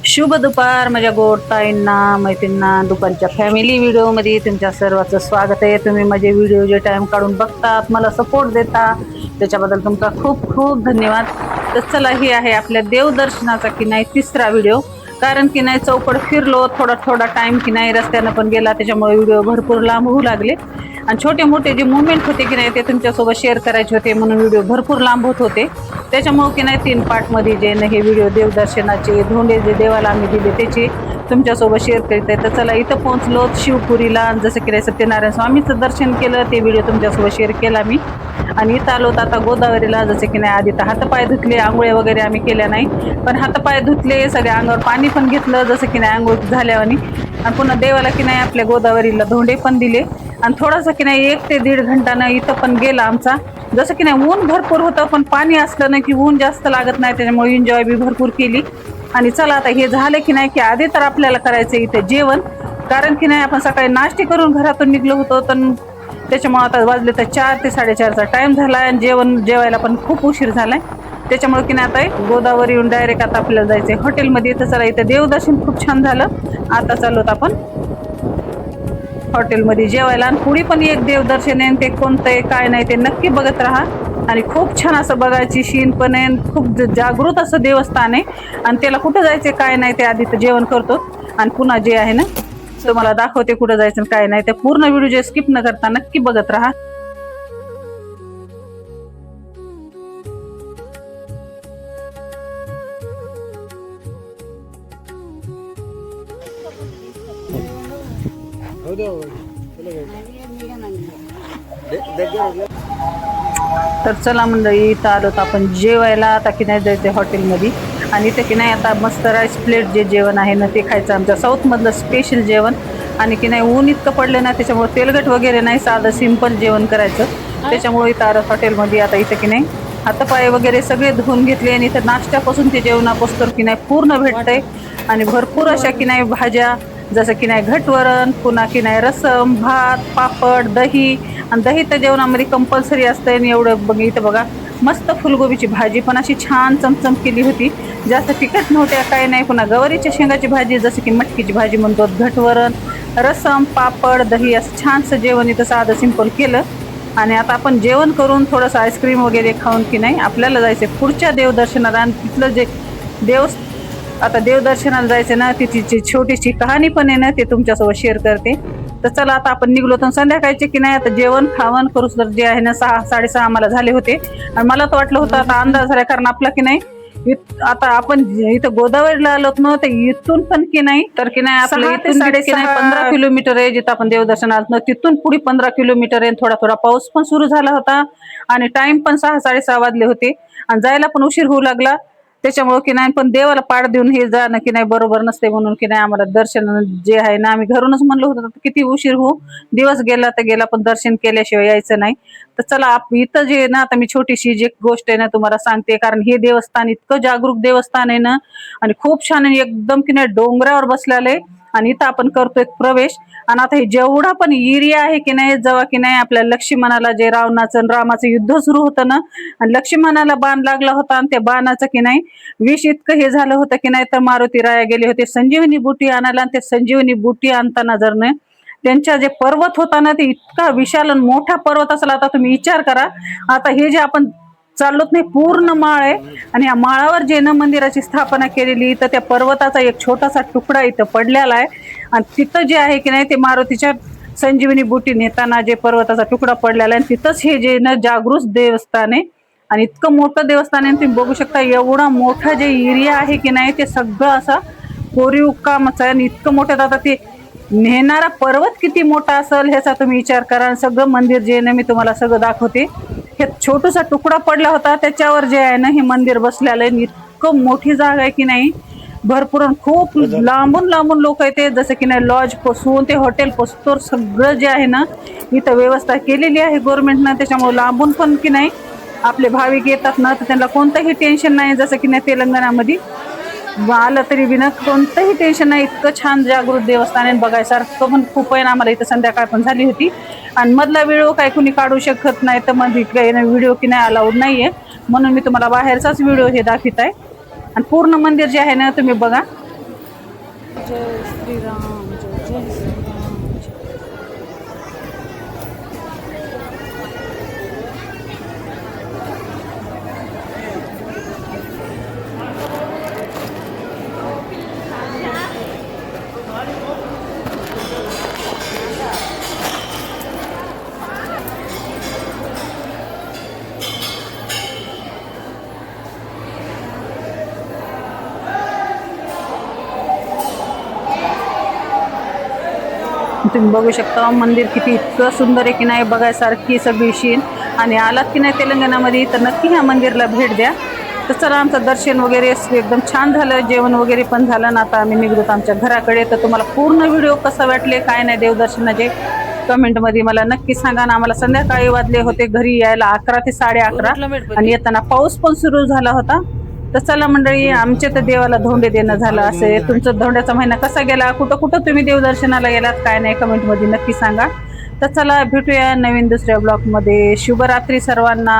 शुभ दुपार माझ्या गोड ताईंना मैत्रिणींना दुपारच्या फॅमिली व्हिडिओमध्ये तुमच्या सर्वांचं स्वागत आहे। तुम्ही माझे व्हिडिओ जे टाइम काढून बघतात, मला सपोर्ट देता, त्याच्याबद्दल तुमचा खूप खूप धन्यवाद। तर चला, ही आहे आपल्या देवदर्शनाचा की नाही तिसरा व्हिडिओ। कारण की नाही चौकड फिरलो, थोडा थोडा टाइम की नाही रस्त्यानं पण गेला, त्याच्यामुळे व्हिडिओ भरपूर लांब होऊ लागले आणि छोटे मोठे जे मुवमेंट होते की नाही ते तुमच्यासोबत शेअर करायचे होते, म्हणून व्हिडिओ भरपूर लांब होत होते। त्याच्यामुळे की नाही 3 पार्टमध्ये जे हे व्हिडिओ देवदर्शनाचे धोंडे जे देवाला आम्ही दिले त्याचे तुमच्यासोबत शेअर करीत आहे। तर चला, इथं पोहोचलो शिवपुरीला, जसं की सत्यनारायण स्वामीचं दर्शन केलं, ते व्हिडिओ तुमच्यासोबत शेअर केला मी। आणि इथं आलो तर आता गोदावरीला, जसे की नाही आधी तर हातपाय धुतले, आंघोळ्या वगैरे आम्ही केल्या नाही, पण हातपाय धुतले, सगळ्या अंगावर पाणी पण घेतलं जसं की नाही आंघोळ झाल्यावानी, आणि पुन्हा देवाला की नाही आपल्या गोदावरीला धोंडे पण दिले। आणि थोडासा की नाही 1 ते 1.5 घंटानं इथं पण गेला आमचा। जसं की नाही ऊन भरपूर होतं, पण पाणी असलं ना की ऊन जास्त लागत नाही, त्याच्यामुळे एन्जॉय बी भरपूर केली। आणि चला, आता हे झालं की नाही की आधी तर आपल्याला करायचं इथं जेवण। कारण की नाही आपण सकाळी नाश्ते करून घरातून निघलो होतो, तर त्याच्यामुळे आता वाजले तर 4 ते 4:30चा टाइम झाला आणि जेवायला पण खूप उशीर झालाय। त्याच्यामुळे की नाही आता गोदावरी येऊन डायरेक्ट आता आपल्याला जायचंय हॉटेलमध्ये। तर चला, इथं देवदर्शन खूप छान झालं। आता चाललोत आपण हॉटेलमध्ये जेवायला, आणि पुढे पण एक देवदर्शन आहे, ते कोणतं आहे काय नाही ते नक्की बघत राहा। आणि खूप छान असं बघायची शीन पण आहे, खूप जागृत असं देवस्थान आहे, आणि त्याला कुठं जायचं काय नाही ते आधी तर जेवण करतो आणि पुन्हा जे आहे ना तुम्हाला दाखवते कुठं जायचं काय नाही। ते पूर्ण व्हिडिओ जे स्किप न करता नक्की बघत राहा। तर चला मंडळी, इथं आलो तर आपण जेवायला, आता की नाही जायचं हॉटेलमध्ये, आणि इथं की नाही आता मस्त राईस प्लेट जे जेवण आहे ना ते खायचं, आमच्या साऊथमधलं स्पेशल जेवण। आणि की नाही ऊन इतकं पडलं ना, त्याच्यामुळे तेलकट वगैरे नाही, साधं सिंपल जेवण करायचं। त्याच्यामुळे इथं आलं हॉटेलमध्ये। आता इथं की नाही हातपाय वगैरे सगळे धुवून घेतले, आणि इथं नाश्त्यापासून ते जेवणापासून की नाही पूर्ण भेटतंय, आणि भरपूर अशा की नाही भाज्या, जसं की नाही घटवरण, पुन्हा की नाही रसम, भात, पापड, दही, आणि दही तर जेवणामध्ये कंपल्सरी असतंय। आणि एवढं बघ इथं बघा, मस्त फुलगोबीची भाजी पण अशी छान चमचम केली होती, जास्त तिखट नव्हत्या काय नाही। पुन्हा गवारीच्या शेंगाची भाजी, जसं की मटकीची भाजी म्हणतो, घटवरण, रसम, पापड, दही, असं छानसं जेवण इथं साधं सिंपल केलं। आणि आता आपण जेवण करून थोडंसं आईस्क्रीम वगैरे खाऊन की नाही आपल्याला जायचं पुढच्या देवदर्शनाला। आणि तिथलं जे आता देवदर्शनाला जायचं ना, तिची छोटीशी कहाणी पण आहे ना, ते तुमच्यासोबत शेअर करते। तर चला, आता आपण निघलो तर संध्याकाळचे की नाही आता जेवण खावण करूच तर जे आहे ना 6-6:30 आम्हाला झाले होते। आणि मला तर वाटलं होतं आता अंदाज झाला, कारण आपला की नाही आता आपण इथं गोदावरीला आलोत ना, तर इथून पण की नाही तर की नाही आपलं इथून 15 किलोमीटर आहे जिथं आपण देवदर्शनाला आलो, तिथून पुढे 15 किलोमीटर आहे। थोडा थोडा पाऊस पण सुरू झाला होता, आणि टाइम पण 6-6:30 वाजले होते, आणि जायला पण उशीर होऊ लागला। त्याच्यामुळे की नाही पण देवाला पाड देऊन हे जाणं की नाही बरोबर नसते, म्हणून की नाही आम्हाला दर्शन जे आहे ना, आम्ही घरूनच म्हणलं होतं किती उशीर हो, दिवस गेला तर गेला, पण दर्शन केल्याशिवाय यायचं नाही। तर चला, इथं जे ना आता मी छोटीशी जी गोष्ट आहे ना तुम्हाला सांगते, कारण हे देवस्थान इतकं जागरूक देवस्थान आहे ना, आणि खूप छान एकदम की नाही डोंगरावर बसलेलं आहे। आणि इथं आपण करतोय प्रवेश, आणि आता हे जेवढा पण एरिया आहे की नाही, जेव्हा की नाही आपल्या लक्ष्मणाला जे रामाचं युद्ध सुरू होतं ना, आणि लक्ष्मणाला बाण लागला होता, आणि त्या बाणाचं की नाही विष इतकं हे झालं होतं की नाही, तर मारुती राया गेले होते संजीवनी बुटी आणायला, आणि ते संजीवनी बुटी आणताना जर नाही त्यांच्या जे पर्वत होता ना, ते इतका विशाल आणि मोठा पर्वत असला। आता तुम्ही विचार करा, आता हे जे आपण चाललोत नाही पूर्ण माळ आहे, आणि या माळावर जे न मंदिराची स्थापना केलेली, तर त्या पर्वताचा एक छोटासा तुकडा इथं पडलेला आहे। आणि तिथं जे आहे की नाही ते मारुतीच्या संजीवनी बुटी नेताना जे पर्वताचा तुकडा पडलेला आहे, तिथंच हे जे न जागृत देवस्थान आहे। आणि इतकं मोठं देवस्थान आहे, तुम्ही बघू शकता एवढा मोठा जे एरिया आहे की नाही ते सगळं असा कोरीव कामच आहे। आणि इतकं मोठं, आता ते नेणारा पर्वत किती मोठा असेल ह्याचा तुम्ही विचार करा। सगळं मंदिर जे ना मी तुम्हाला सगळं दाखवते, हे छोटासा तुकडा पडला होता त्याच्यावर जे आहे ना हे मंदिर बसलेलं आहे। इतकं मोठी जागा आहे की नाही, भरपूर खूप लांबून लांबून लोक येते, जसं की नाही लॉज पासून ते हॉटेल पासून सगळं जे आहे ना इथं व्यवस्था केलेली आहे गव्हर्नमेंटनं। त्याच्यामुळे लांबून पण की नाही आपले भाविक येतात ना, तर त्यांना कोणतंही टेन्शन नाही, जसं की नाही तेलंगणामध्ये आलं तरी बिना कोणतंही टेन्शन नाही। इतकं छान जागृत देवस्थान आहे, बघायसारखं पण खूप आहे। आम्हाला इथं संध्याकाळ पण झाली होती, आणि मधला व्हिडिओ काय कुणी काढू शकत नाही, तर मध्ये काही व्हिडिओ की नाही अलाउड नाहीये, म्हणून मी तुम्हाला बाहेरचाच व्हिडिओ हे दाखवत आहे। आणि पूर्ण मंदिर जे आहे ना तुम्ही बघा, जय श्रीराम, जय जय श्रीराम. तुम्ही बघू शकता मंदिर किती इतकं सुंदर आहे की नाही, बघायसारखी सगळी शीन. आणि आलात की नाही तेलंगणामध्ये तर नक्की ह्या मंदिरला भेट द्या. तर चला, आमचं दर्शन वगैरे एकदम छान झालं, जेवण वगैरे पण झालं ना. आता आम्ही निघतो आमच्या घराकडे. तर तुम्हाला पूर्ण व्हिडिओ कसा वाटले काय नाही देवदर्शनाचे कमेंटमध्ये मला नक्की सांगा ना. आम्हाला संध्याकाळी वाजले होते घरी यायला 11 ते 11:30 आणि येताना पाऊस पण सुरू झाला होता. तर चला मंडळी, आमच्या तर देवाला धोंडे देणं झालं असे. तुमचं धोंड्याचा महिना कसा गेला, कुठं कुठं तुम्ही देवदर्शनाला गेलात काय नाही कमेंटमध्ये नक्की सांगा. तर चला भेटूया नवीन दुसऱ्या ब्लॉगमध्ये. शुभरात्री सर्वांना.